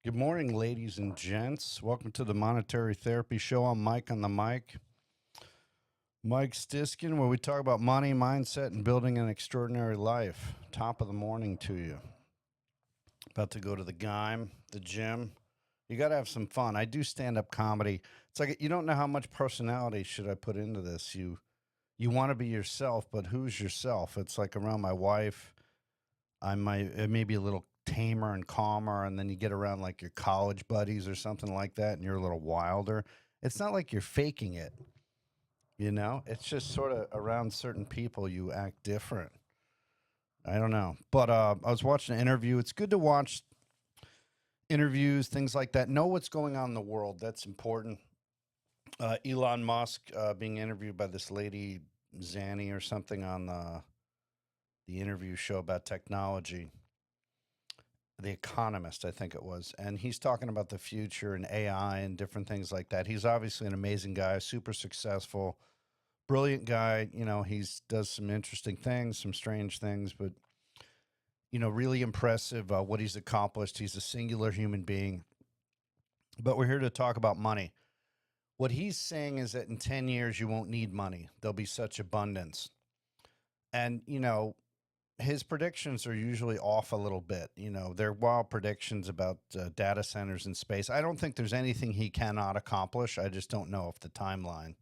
Good morning, ladies and gents. Welcome to the Monetary Therapy Show. I'm Mike on the mic. Mike Stiskin, where we talk about money, mindset, and building an extraordinary life. Top of the morning to you. About to go to the gym. You got to have some fun. I do stand-up comedy. It's like you don't know how much personality should I put into this. You want to be yourself, but who's yourself? It's like around my wife, I might maybe a little tamer and calmer, and then you get around like your college buddies or something like that, and you're a little wilder. It's not like you're faking it, you know. It's just sort of around certain people you act different. I don't know, but I was watching an interview. It's good to watch interviews, things like that. Know what's going on in the world. That's important. Elon Musk being interviewed by this lady Zanny or something on the interview show about technology. The Economist, I think it was, and he's talking about the future and AI and different things like that. He's obviously an amazing guy, super successful, brilliant guy. You know, he's does some interesting things, some strange things, but really impressive what he's accomplished. He's a singular human being. But we're here to talk about money. What he's saying is that in 10 years you won't need money. There'll be such abundance. And his predictions are usually off a little bit. They're wild predictions about data centers in space. I don't think there's anything he cannot accomplish. I just don't know if the timeline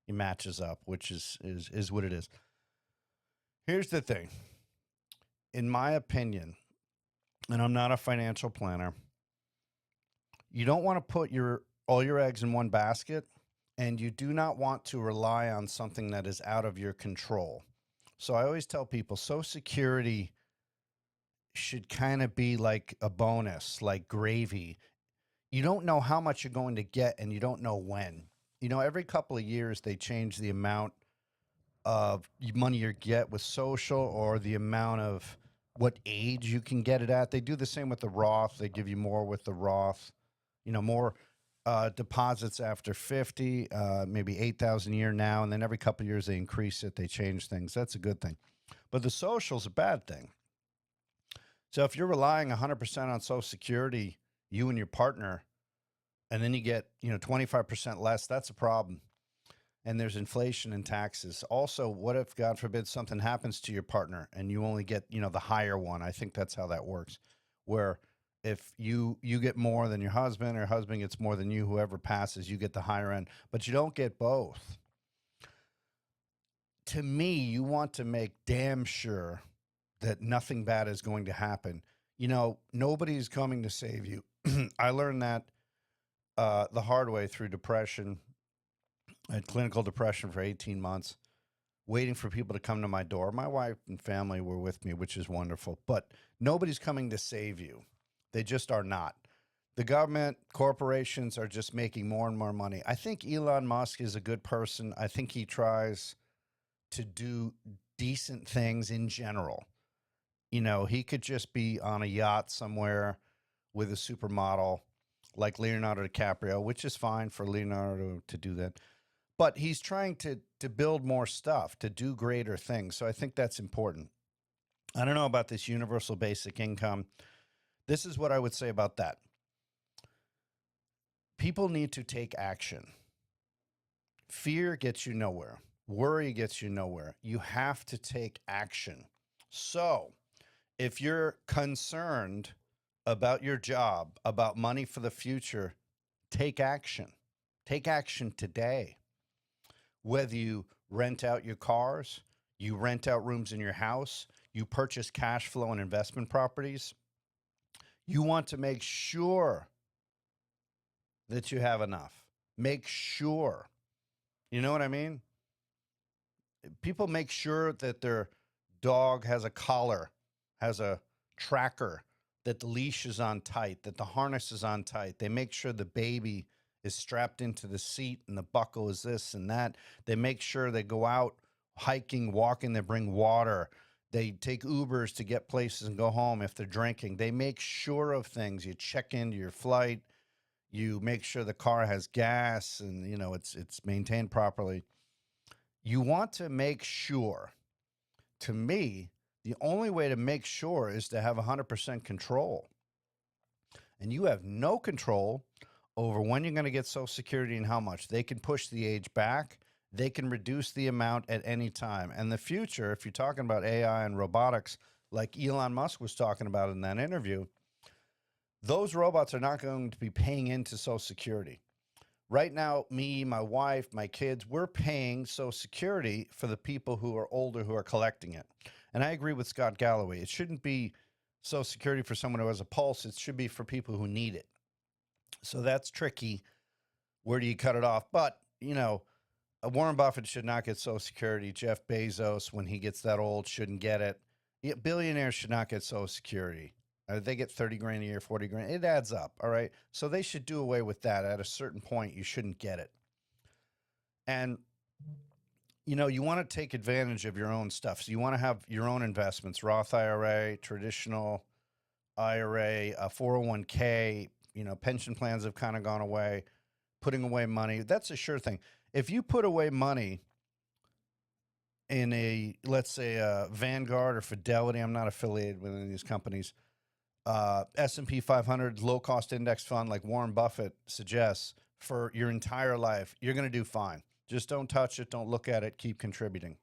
matches up, which is what it is. Here's the thing. In my opinion, and I'm not a financial planner, you don't want to put all your eggs in one basket, and you do not want to rely on something that is out of your control. So I always tell people Social Security should kind of be like a bonus, like gravy. You don't know how much you're going to get, and you don't know when. Every couple of years they change the amount of money you get with social, or the amount of what age you can get it at. They do the same with the Roth. They give you more with the Roth, more deposits after 50, maybe 8,000 a year now. And then every couple of years they increase it. They change things. That's a good thing. But the social's a bad thing. So if you're relying 100% on Social Security, you and your partner, and then you get, 25% less, that's a problem. And there's inflation and taxes. Also, what if, God forbid, something happens to your partner and you only get, the higher one? I think that's how that works. Where if you get more than your husband, or husband gets more than you, whoever passes, you get the higher end, but you don't get both. To me, you want to make damn sure that nothing bad is going to happen. Nobody's coming to save you. I learned that the hard way through depression. I had clinical depression for 18 months, waiting for people to come to my door. My wife and family were with me, which is wonderful, but nobody's coming to save you. They just are not. The government, corporations are just making more and more money. I think Elon Musk is a good person. I think he tries to do decent things in general. He could just be on a yacht somewhere with a supermodel like Leonardo DiCaprio, which is fine for Leonardo to do that. But he's trying to build more stuff, to do greater things. So I think that's important. I don't know about this universal basic income. This is what I would say about that. People need to take action. Fear gets you nowhere. Worry gets you nowhere. You have to take action. So if you're concerned about your job, about money for the future, take action. Take action today. Whether you rent out your cars, you rent out rooms in your house, you purchase cash flow and investment properties, you want to make sure that you have enough. Make sure. You know what I mean? People make sure that their dog has a collar, has a tracker, that the leash is on tight, that the harness is on tight. They make sure the baby is strapped into the seat and the buckle is this and that. They make sure they go out hiking, walking, they bring water. They take Ubers to get places and go home if they're drinking. They make sure of things. You check into your flight. You make sure the car has gas and, it's maintained properly. You want to make sure. To me, the only way to make sure is to have 100% control. and you have no control over when you're going to get Social Security and how much. They can push the age back. They can reduce the amount at any time. And the future, if you're talking about AI and robotics, like Elon Musk was talking about in that interview, those robots are not going to be paying into Social Security. Right now, me, my wife, my kids, we're paying Social Security for the people who are older who are collecting it. And I agree with Scott Galloway. It shouldn't be Social Security for someone who has a pulse. It should be for people who need it. So that's tricky. Where do you cut it off? But, Warren Buffett should not get Social Security. Jeff Bezos, when he gets that old, shouldn't get it. Yeah, billionaires should not get Social Security. They get 30 grand a year, 40 grand. It adds up. All right. So they should do away with that. At a certain point, you shouldn't get it. And, you want to take advantage of your own stuff. So you want to have your own investments, Roth IRA, traditional IRA, 401k, pension plans have kind of gone away, putting away money. That's a sure thing. If you put away money in let's say, Vanguard or Fidelity, I'm not affiliated with any of these companies, S&P 500 low-cost index fund like Warren Buffett suggests for your entire life, you're going to do fine. Just don't touch it. Don't look at it. Keep contributing.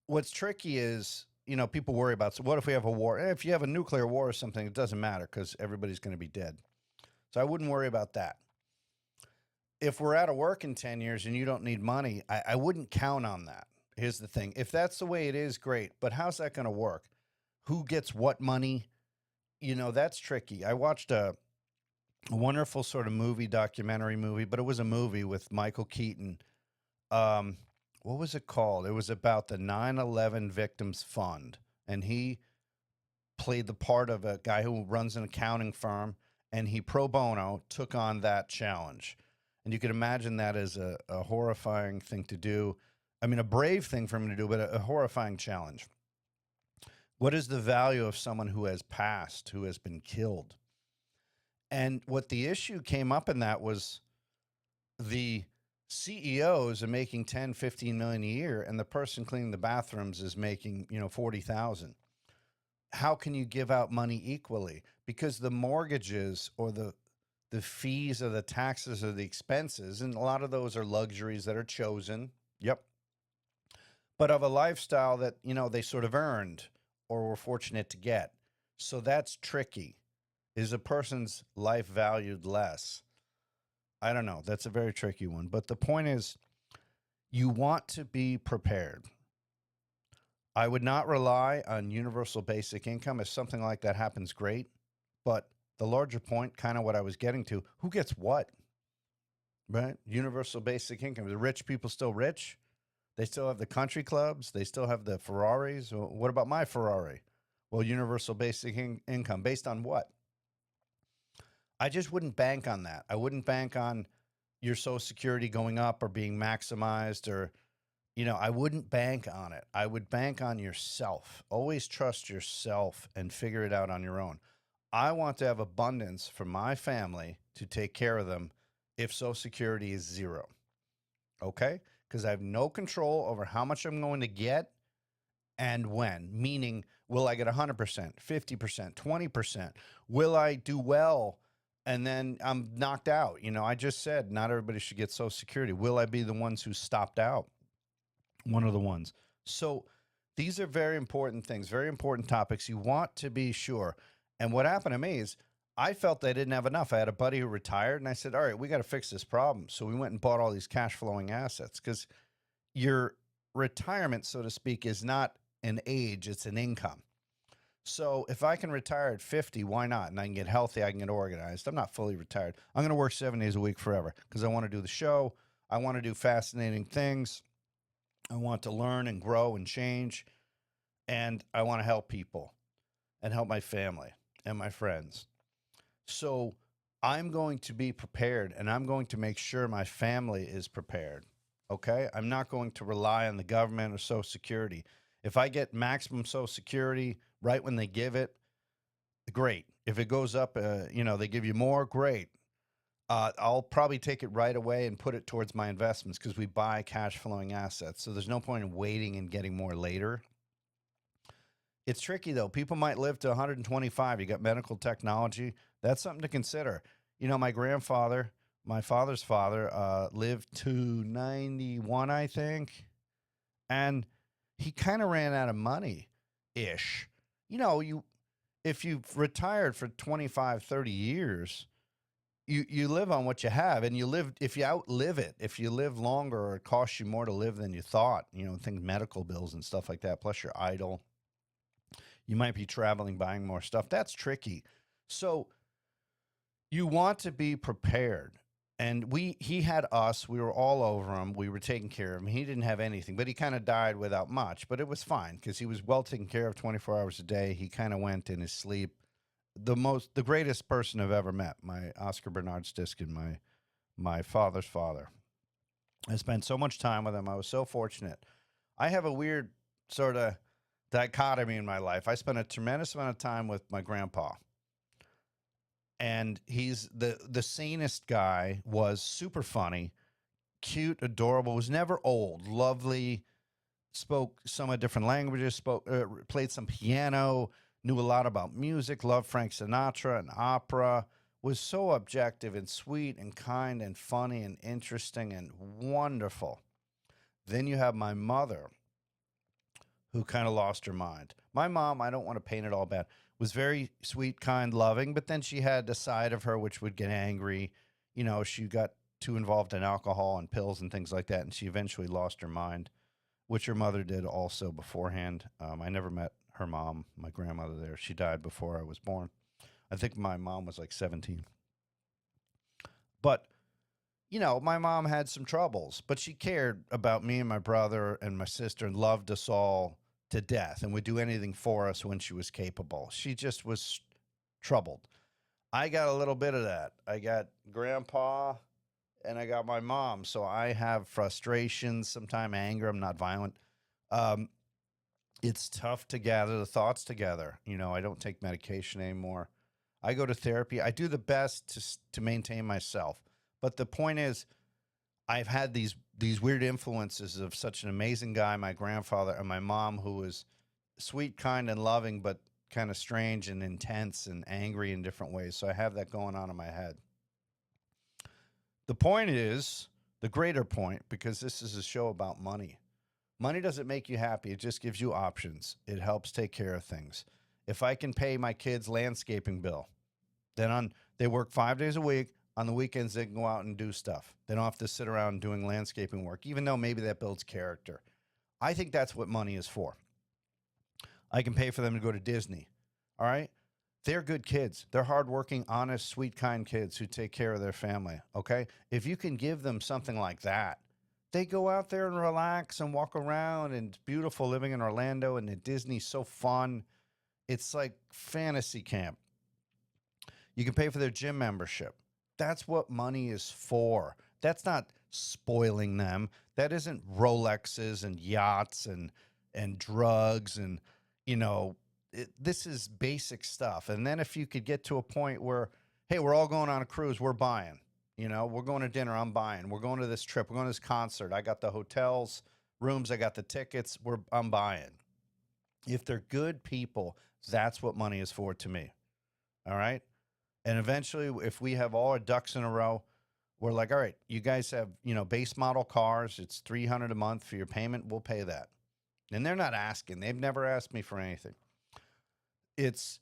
What's tricky is, people worry about, so what if we have a war? If you have a nuclear war or something, it doesn't matter because everybody's going to be dead. So I wouldn't worry about that. If we're out of work in 10 years and you don't need money, I wouldn't count on that. Here's the thing. If that's the way it is, great. But how's that going to work? Who gets what money? That's tricky. I watched a wonderful sort of documentary movie, but it was a movie with Michael Keaton. What was it called? It was about the 9/11 Victims Fund. And he played the part of a guy who runs an accounting firm, and he pro bono took on that challenge. And you can imagine that as a horrifying thing to do. I mean, a brave thing for him to do, but a horrifying challenge. What is the value of someone who has passed, who has been killed? And what the issue came up in that was the CEOs are making 10, 15 million a year, and the person cleaning the bathrooms is making, 40,000. How can you give out money equally? Because the mortgages or the fees or the taxes or the expenses, and a lot of those are luxuries that are chosen. Yep. But of a lifestyle that, they sort of earned or were fortunate to get. So that's tricky. Is a person's life valued less? I don't know. That's a very tricky one. But the point is, you want to be prepared. I would not rely on universal basic income. If something like that happens, great. But the larger point, kind of what I was getting to, who gets what? Right? Universal basic income. The rich people still rich? They still have the country clubs. They still have the Ferraris. Well, what about my Ferrari? Well, universal basic income. Based on what? I just wouldn't bank on that. I wouldn't bank on your Social Security going up or being maximized or, I wouldn't bank on it. I would bank on yourself. Always trust yourself and figure it out on your own. I want to have abundance for my family to take care of them if Social Security is zero. Okay? Because I have no control over how much I'm going to get and when. Meaning, will I get 100%, 50%, 20%? Will I do well and then I'm knocked out? I just said not everybody should get Social Security. Will I be the ones who stopped out? One of the ones. So these are very important things, very important topics. You want to be sure. And what happened to me is I felt I didn't have enough. I had a buddy who retired, and I said, all right, we got to fix this problem. So we went and bought all these cash flowing assets because your retirement, so to speak, is not an age, it's an income. So if I can retire at 50, why not? And I can get healthy, I can get organized. I'm not fully retired. I'm going to work 7 days a week forever because I want to do the show. I want to do fascinating things. I want to learn and grow and change. And I want to help people and help my family and my friends. So I'm going to be prepared, and I'm going to make sure my family is prepared. Okay? I'm not going to rely on the government or Social Security. If I get maximum Social Security right when they give it, great. If it goes up, they give you more, great. I'll probably take it right away and put it towards my investments because we buy cash flowing assets. So there's no point in waiting and getting more later. It's tricky though. People might live to 125. You got medical technology. That's something to consider. My father's father, lived to 91, I think, and he kind of ran out of money ish. You if you've retired for 25, 30 years, you live on what you have, and you live if you outlive it. If you live longer, or it costs you more to live than you thought, things, medical bills and stuff like that, plus you're idle, you might be traveling, buying more stuff. That's tricky. So you want to be prepared. And he had us. We were all over him. We were taking care of him. He didn't have anything, but he kind of died without much. But it was fine because he was well taken care of 24 hours a day. He kind of went in his sleep. The greatest person I've ever met, my Oscar Bernard Stiskin, my father's father. I spent so much time with him. I was so fortunate. I have a weird sort of dichotomy in my life. I spent a tremendous amount of time with my grandpa. And he's the sanest guy, was super funny, cute, adorable, was never old, lovely, spoke some of different languages, played some piano, knew a lot about music, loved Frank Sinatra and opera, was so objective and sweet and kind and funny and interesting and wonderful. Then you have my mother, who kind of lost her mind. My mom, I don't want to paint it all bad, was very sweet, kind, loving, but then she had a side of her which would get angry. She got too involved in alcohol and pills and things like that, and she eventually lost her mind, which her mother did also beforehand. I never met her mom, my grandmother there. She died before I was born. I think my mom was like 17. But, my mom had some troubles, but she cared about me and my brother and my sister and loved us all to death and would do anything for us when she was capable. She just was troubled. I got a little bit of that. I got grandpa and I got my mom. So I have frustrations, sometimes anger. I'm not violent. It's tough to gather the thoughts together. I don't take medication anymore. I go to therapy. I do the best to maintain myself. But the point is, I've had these weird influences of such an amazing guy, my grandfather, and my mom, who was sweet, kind, and loving, but kind of strange and intense and angry in different ways. So I have that going on in my head. The point is, the greater point, because this is a show about money. Money doesn't make you happy. It just gives you options. It helps take care of things. If I can pay my kids' landscaping bill, then they work 5 days a week. On the weekends, they can go out and do stuff. They don't have to sit around doing landscaping work, even though maybe that builds character. I think that's what money is for. I can pay for them to go to Disney. All right? They're good kids. They're hardworking, honest, sweet, kind kids who take care of their family. Okay? If you can give them something like that, they go out there and relax and walk around, and it's beautiful living in Orlando, and at Disney's so fun. It's like fantasy camp. You can pay for their gym membership. That's what money is for. That's not spoiling them. That isn't Rolexes and yachts and drugs and, this is basic stuff. And then if you could get to a point where, hey, we're all going on a cruise, we're buying. We're going to dinner, I'm buying. We're going to this trip, we're going to this concert. I got the hotels, rooms, I got the tickets, I'm buying. If they're good people, that's what money is for to me. All right? And eventually, if we have all our ducks in a row, we're like, all right, you guys have, base model cars. It's $300 a month for your payment. We'll pay that. And they're not asking. They've never asked me for anything. It's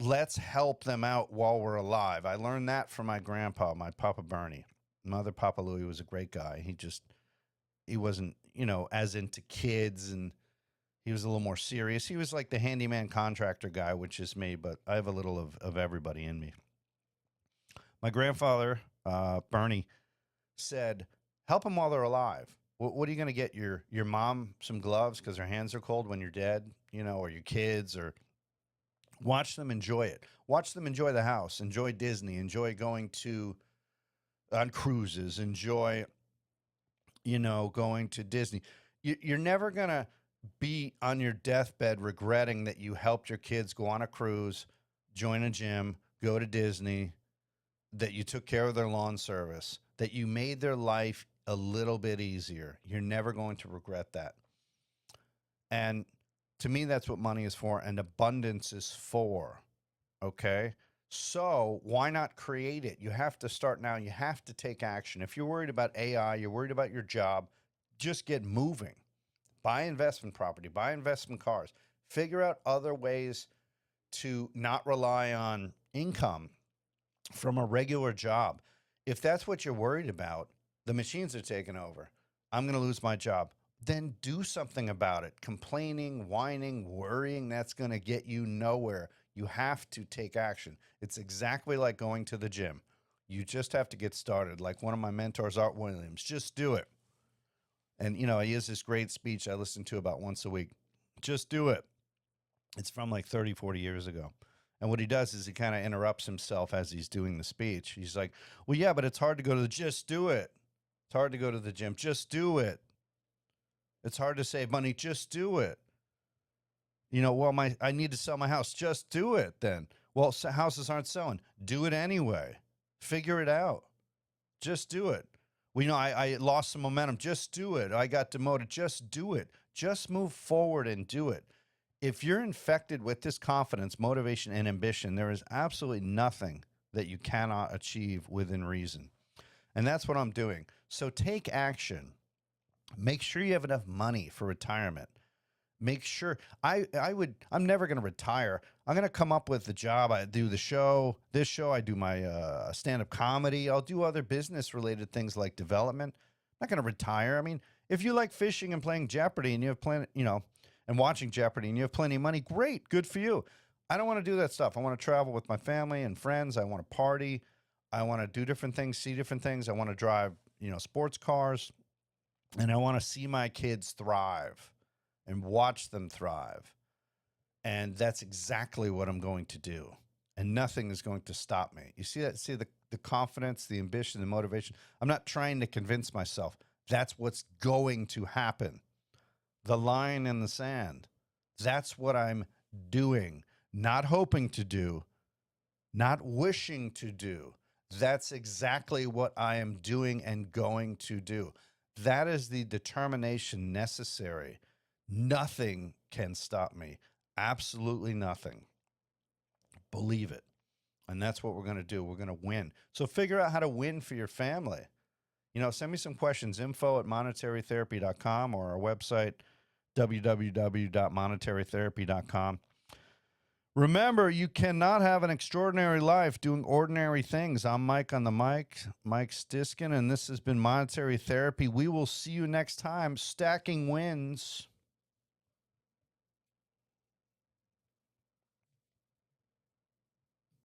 let's help them out while we're alive. I learned that from my grandpa, my Papa Bernie. Mother Papa Louie was a great guy. He wasn't, as into kids, and he was a little more serious. He was like the handyman contractor guy, which is me, but I have a little of everybody in me. My grandfather, Bernie, said, help them while they're alive. What are you going to get your mom some gloves because her hands are cold when you're dead, or your kids, or watch them enjoy it. Watch them enjoy the house, enjoy Disney, enjoy going on cruises, enjoy, going to Disney. You're never going to be on your deathbed regretting that you helped your kids go on a cruise, join a gym, go to Disney, that you took care of their lawn service, that you made their life a little bit easier. You're never going to regret that. And To me, that's what money is for, and abundance is for. Okay? So why not create it? You have to start now. You have to take action. If you're worried about AI, you're worried about your job, just get moving. Buy investment property, buy investment cars. Figure out other ways to not rely on income from a regular job. If that's what you're worried about, the machines are taking over. I'm going to lose my job. Then do something about it. Complaining, whining, worrying, that's going to get you nowhere. You have to take action. It's exactly like going to the gym. You just have to get started. Like one of my mentors, Art Williams, just do it. And, he has this great speech I listen to about once a week. Just do it. It's from like 30, 40 years ago. And what he does is he kind of interrupts himself as he's doing the speech. He's like, well, yeah, but it's hard to go to just do it. It's hard to go to the gym. Just do it. It's hard to save money. Just do it. Well, I need to sell my house. Just do it then. Well, houses aren't selling. Do it anyway. Figure it out. Just do it. Well, I lost some momentum. Just do it. I got demoted. Just do it. Just move forward and do it. If you're infected with this confidence, motivation, and ambition, there is absolutely nothing that you cannot achieve within reason. And that's what I'm doing. So take action. Make sure you have enough money for retirement. Make sure I'm never going to retire. I'm going to come up with the job. I do this show, I do my stand-up comedy. I'll do other business related things like development. I'm not going to retire. I mean, if you like fishing and playing Jeopardy and you have plenty, and watching Jeopardy and you have plenty of money, great, good for you. I don't want to do that stuff. I want to travel with my family and friends. I want to party. I want to do different things, see different things. I want to drive, sports cars, and I want to see my kids thrive and watch them thrive. And that's exactly what I'm going to do. And nothing is going to stop me. You see that? See the confidence, the ambition, the motivation. I'm not trying to convince myself. That's what's going to happen. The line in the sand. That's what I'm doing. Not hoping to do. Not wishing to do. That's exactly what I am doing and going to do. That is the determination necessary. Nothing can stop me. Absolutely nothing. Believe it. And that's what we're going to do. We're going to win. So figure out how to win for your family. Send me some questions, info@monetarytherapy.com or our website, www.monetarytherapy.com. Remember, you cannot have an extraordinary life doing ordinary things. I'm Mike on the mic, Mike Stiskin, and this has been Monetary Therapy. We will see you next time. Stacking wins.